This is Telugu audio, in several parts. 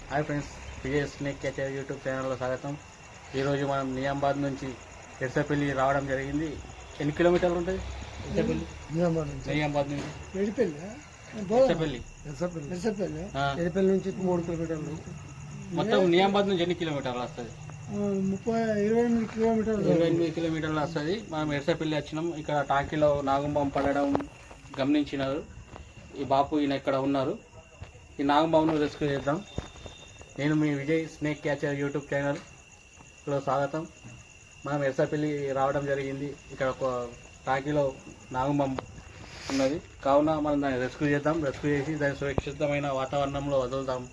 Hi friends, Vijay snake catcher YouTube ఛానల్లో స్వాగతం. ఈరోజు మనం నిజామాబాద్ నుంచి ఎర్సపల్లి రావడం జరిగింది. ఎన్ని కిలోమీటర్లు ఉంటుంది ఎర్సపల్లి? నిజామాబాద్ నుంచి ఎర్సపల్లి నుంచి 3 కిలోమీటర్లు. మొత్తం నిజామాబాద్ నుంచి ఎన్ని కిలోమీటర్లు వస్తుంది? 28 కిలోమీటర్లు. 28 కిలోమీటర్లు వస్తుంది. మనం ఎర్సపల్లి వచ్చినాం. ఇక్కడ టాంకీలో నాగుంబం పడడం గమనించినారు. ఈ బాపు ఈయన ఇక్కడ ఉన్నారు. ఈ నాగుంబాబును రెస్క్యూ చేద్దాం. నేను మీ విజయ్ స్నేక్ క్యాచర్ యూట్యూబ్ ఛానల్లో స్వాగతం. మనం ఎర్సపల్లి రావడం జరిగింది. ఇక్కడ ఒక టాకీలో నాగుంబం ఉన్నది, కావున మనం దాన్ని రెస్క్యూ చేద్దాం. రెస్క్యూ చేసి దాన్ని సురక్షితమైన వాతావరణంలో వదులుతాం.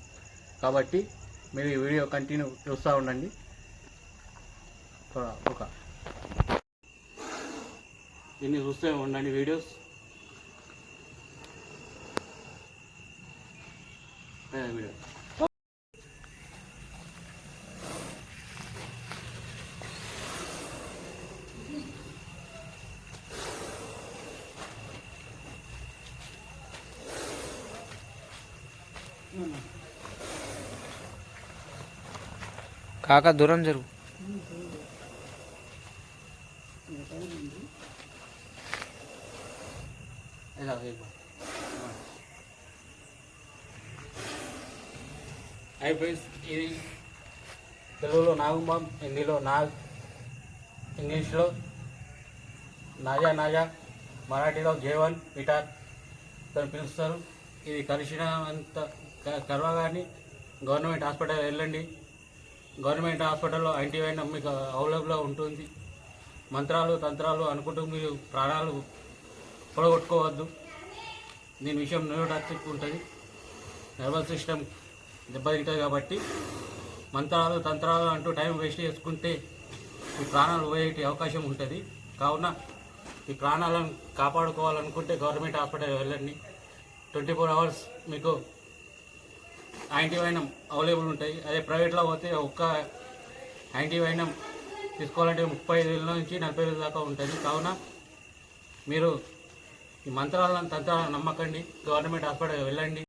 కాబట్టి మీరు ఈ వీడియో కంటిన్యూ చూస్తూ ఉండండి. దీన్ని చూస్తూ ఉండండి వీడియోస్. వీడియో కాకా దూరం జరుగు. హాయ్ ఫ్రెండ్స్, ఇది తెలుగులో నాగుంబం, హిందీలో నాగ్, ఇంగ్లీష్లో నాజా నాజా, మరాఠీలో జేవన్ పిటార్ అని పిలుస్తారు. ఇది కలిసినంత కర్వగాని గవర్నమెంట్ హాస్పిటల్ వెళ్ళండి. గవర్నమెంట్ హాస్పిటల్లో యాంటీవైనం మీకు అవైలబుల్లో ఉంటుంది. మంత్రాలు తంత్రాలు అనుకుంటూ మీరు ప్రాణాలు పొడగొట్టుకోవద్దు. దీని విషయం న్యూరోటాక్సిక్ ఉంటుంది, నర్వస్ సిస్టమ్ దెబ్బతింటుంది. కాబట్టి మంత్రాలు తంత్రాలు అంటూ టైం వేస్ట్ చేసుకుంటే ఈ ప్రాణాలు పోయే అవకాశం ఉంటుంది. కావున ఈ ప్రాణాలను కాపాడుకోవాలనుకుంటే గవర్నమెంట్ హాస్పిటల్ వెళ్ళండి. 24 hours మీకు యాంటీవైనం అవైలబుల్ ఉంటాయి. అదే ప్రైవేట్లో పోతే ఒక్క యాంటీవైనం తీసుకోవాలంటే 35,000 నుంచి 40,000 దాకా ఉంటుంది. కావున మీరు ఈ మంత్రాలను తంత్రాలను నమ్మకండి. గవర్నమెంట్ హాస్పిటల్ వెళ్ళండి.